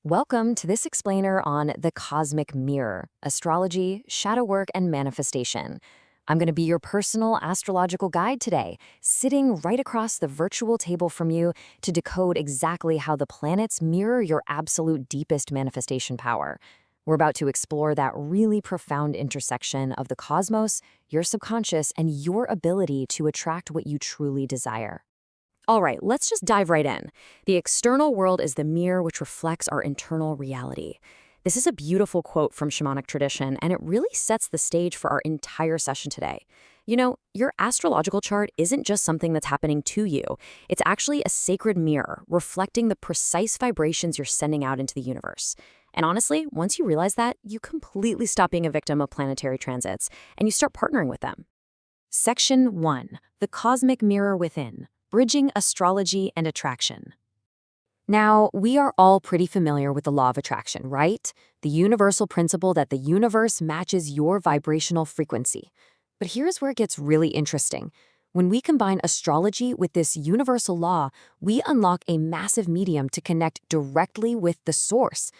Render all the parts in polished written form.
Welcome to this explainer on the cosmic mirror, astrology, shadow work, and manifestation. I'm going to be your personal astrological guide today, sitting right across the virtual table from you to decode exactly how the planets mirror your absolute deepest manifestation power. We're about to explore that really profound intersection of the cosmos, your subconscious, and your ability to attract what you truly desire. All right, let's just dive right in. The external world is the mirror which reflects our internal reality. This is a beautiful quote from shamanic tradition, and it really sets the stage for our entire session today. You know, your astrological chart isn't just something that's happening to you. It's actually a sacred mirror reflecting the precise vibrations you're sending out into the universe. And honestly, once you realize that, you completely stop being a victim of planetary transits, and you start partnering with them. Section 1. The Cosmic Mirror Within. Bridging astrology and attraction. Now, we are all pretty familiar with the law of attraction, right? The universal principle that the universe matches your vibrational frequency. But here's where it gets really interesting. When we combine astrology with this universal law, we unlock a massive medium to connect directly with the source.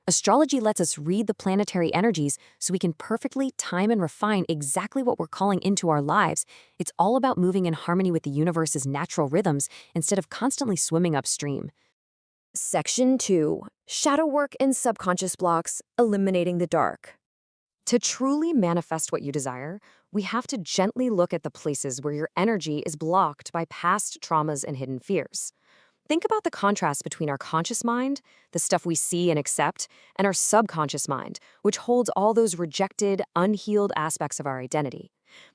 Astrology lets us read the planetary energies so we can perfectly time and refine exactly what we're calling into our lives. It's all about moving in harmony with the universe's natural rhythms instead of constantly swimming upstream. Section 2. Shadow work and subconscious blocks, eliminating the dark. To truly manifest what you desire, we have to gently look at the places where your energy is blocked by past traumas and hidden fears. Think about the contrast between our conscious mind, the stuff we see and accept, and our subconscious mind, which holds all those rejected, unhealed aspects of our identity.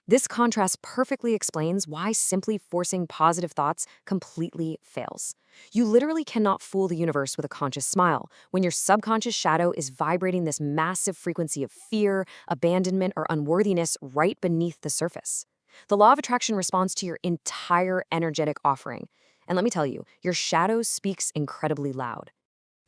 This contrast perfectly explains why simply forcing positive thoughts completely fails. You literally cannot fool the universe with a conscious smile when your subconscious shadow is vibrating this massive frequency of fear, abandonment, or unworthiness right beneath the surface. The law of attraction responds to your entire energetic offering. And let me tell you, your shadow speaks incredibly loud.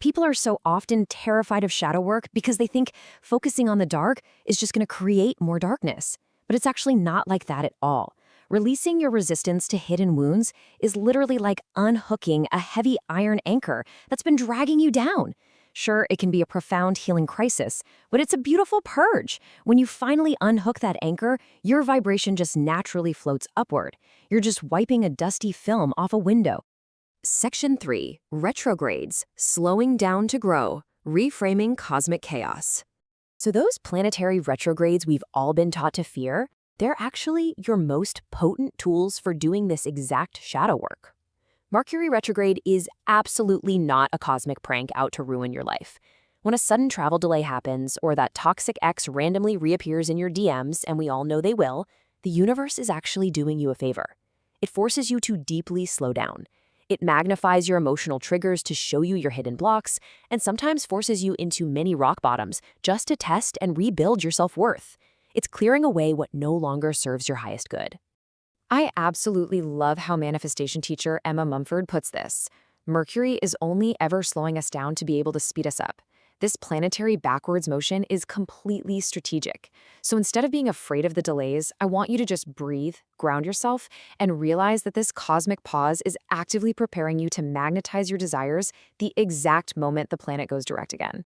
People are so often terrified of shadow work because they think focusing on the dark is just going to create more darkness. But it's actually not like that at all. Releasing your resistance to hidden wounds is literally like unhooking a heavy iron anchor that's been dragging you down. Sure, it can be a profound healing crisis, but it's a beautiful purge. When you finally unhook that anchor, your vibration just naturally floats upward. You're just wiping a dusty film off a window. Section 3. Retrogrades, slowing down to grow, reframing cosmic chaos. So those planetary retrogrades we've all been taught to fear, they're actually your most potent tools for doing this exact shadow work. Mercury retrograde is absolutely not a cosmic prank out to ruin your life. When a sudden travel delay happens or that toxic ex randomly reappears in your DMs, and we all know they will, the universe is actually doing you a favor. It forces you to deeply slow down. It magnifies your emotional triggers to show you your hidden blocks, and sometimes forces you into many rock bottoms just to test and rebuild your self-worth. It's clearing away what no longer serves your highest good. I absolutely love how manifestation teacher Emma Mumford puts this. Mercury is only ever slowing us down to be able to speed us up. This planetary backwards motion is completely strategic. So instead of being afraid of the delays, I want you to just breathe, ground yourself, and realize that this cosmic pause is actively preparing you to magnetize your desires the exact moment the planet goes direct again.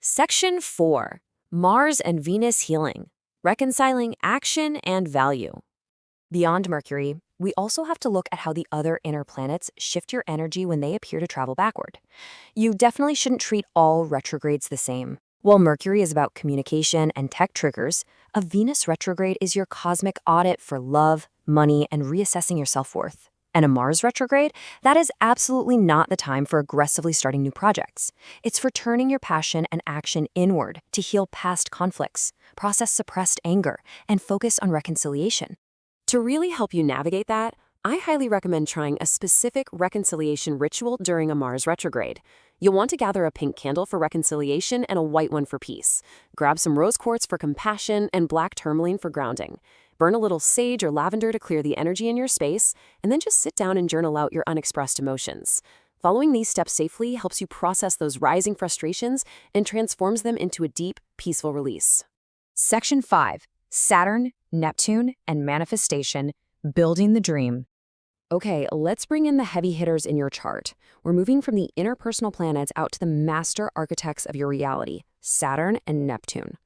Section 4. Mars and Venus healing, reconciling action and value. Beyond Mercury, we also have to look at how the other inner planets shift your energy when they appear to travel backward. You definitely shouldn't treat all retrogrades the same. While Mercury is about communication and tech triggers, a Venus retrograde is your cosmic audit for love, money, and reassessing your self-worth. And a Mars retrograde, that is absolutely not the time for aggressively starting new projects. It's for turning your passion and action inward to heal past conflicts, process suppressed anger, and focus on reconciliation. To really help you navigate that, I highly recommend trying a specific reconciliation ritual during a Mars retrograde. You'll want to gather a pink candle for reconciliation and a white one for peace. Grab some rose quartz for compassion and black tourmaline for grounding. Burn a little sage or lavender to clear the energy in your space, and then just sit down and journal out your unexpressed emotions. Following these steps safely helps you process those rising frustrations and transforms them into a deep, peaceful release. Section 5. Saturn, Neptune, and manifestation, building the dream. Okay, let's bring in the heavy hitters in your chart. We're moving from the interpersonal planets out to the master architects of your reality, Saturn and Neptune.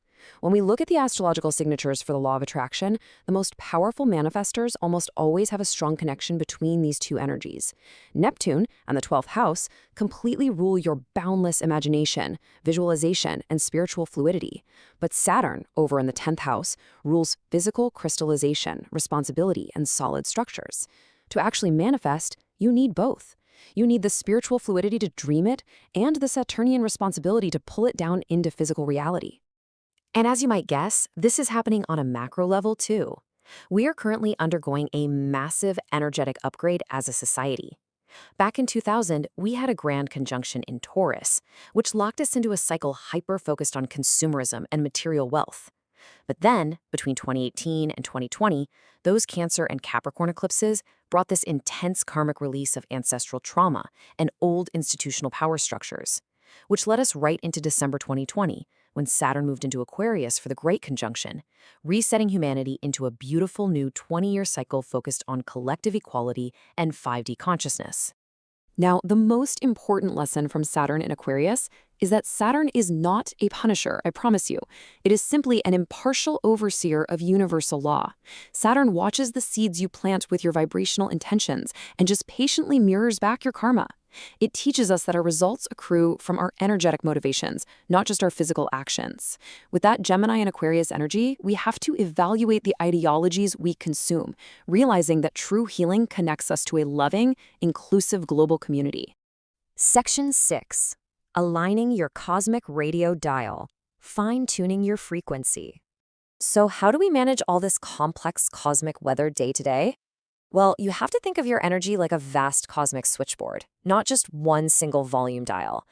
When we look at the astrological signatures for the law of attraction, the most powerful manifestors almost always have a strong connection between these two energies. Neptune and the 12th house completely rule your boundless imagination, visualization, and spiritual fluidity. But Saturn, over in the 10th house, rules physical crystallization, responsibility, and solid structures. To actually manifest, you need both. You need the spiritual fluidity to dream it and the Saturnian responsibility to pull it down into physical reality. And as you might guess, this is happening on a macro level too. We are currently undergoing a massive energetic upgrade as a society. Back in 2000, we had a grand conjunction in Taurus, which locked us into a cycle hyper-focused on consumerism and material wealth. But then, between 2018 and 2020, those Cancer and Capricorn eclipses brought this intense karmic release of ancestral trauma and old institutional power structures, which led us right into December 2020, when Saturn moved into Aquarius for the Great Conjunction, resetting humanity into a beautiful new 20-year cycle focused on collective equality and 5D consciousness. Now, the most important lesson from Saturn in Aquarius is that Saturn is not a punisher, I promise you. It is simply an impartial overseer of universal law. Saturn watches the seeds you plant with your vibrational intentions and just patiently mirrors back your karma. It teaches us that our results accrue from our energetic motivations, not just our physical actions. With that Gemini and Aquarius energy, we have to evaluate the ideologies we consume, realizing that true healing connects us to a loving, inclusive global community. Section 6. Aligning your cosmic radio dial. Fine-tuning your frequency. So how do we manage all this complex cosmic weather day to day? Well, you have to think of your energy like a vast cosmic switchboard, not just one single volume dial.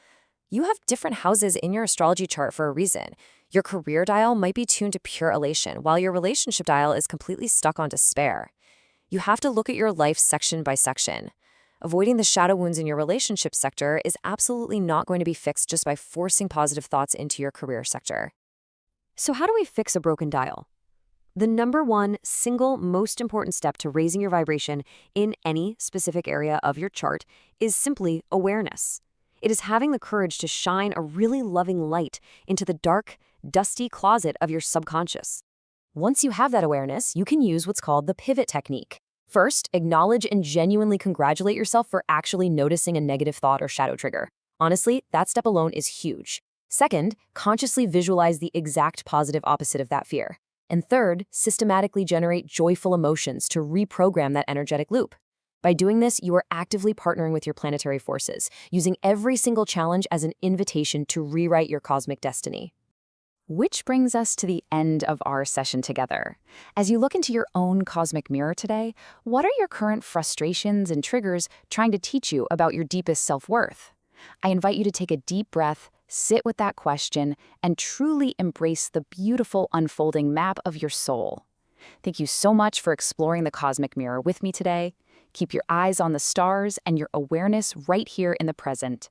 You have different houses in your astrology chart for a reason. Your career dial might be tuned to pure elation, while your relationship dial is completely stuck on despair. You have to look at your life section by section. Avoiding the shadow wounds in your relationship sector is absolutely not going to be fixed just by forcing positive thoughts into your career sector. So how do we fix a broken dial? The number one single most important step to raising your vibration in any specific area of your chart is simply awareness. It is having the courage to shine a really loving light into the dark, dusty closet of your subconscious. Once you have that awareness, you can use what's called the pivot technique. First, acknowledge and genuinely congratulate yourself for actually noticing a negative thought or shadow trigger. Honestly, that step alone is huge. Second, consciously visualize the exact positive opposite of that fear. And third, systematically generate joyful emotions to reprogram that energetic loop. By doing this, you are actively partnering with your planetary forces, using every single challenge as an invitation to rewrite your cosmic destiny. Which brings us to the end of our session together. As you look into your own cosmic mirror today, what are your current frustrations and triggers trying to teach you about your deepest self-worth? I invite you to take a deep breath, sit with that question, and truly embrace the beautiful unfolding map of your soul. Thank you so much for exploring the cosmic mirror with me today. Keep your eyes on the stars and your awareness right here in the present.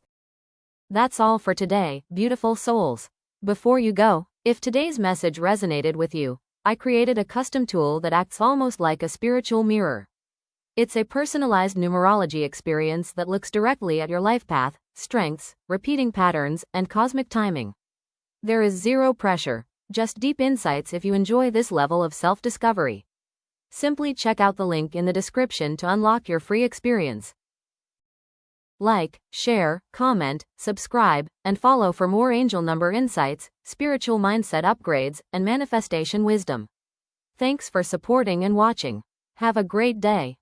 That's all for today, beautiful souls. Before you go, if today's message resonated with you, I created a custom tool that acts almost like a spiritual mirror. It's a personalized numerology experience that looks directly at your life path, strengths, repeating patterns, and cosmic timing. There is zero pressure, just deep insights if you enjoy this level of self-discovery. Simply check out the link in the description to unlock your free experience. Like, share, comment, subscribe, and follow for more angel number insights, spiritual mindset upgrades, and manifestation wisdom. Thanks for supporting and watching. Have a great day.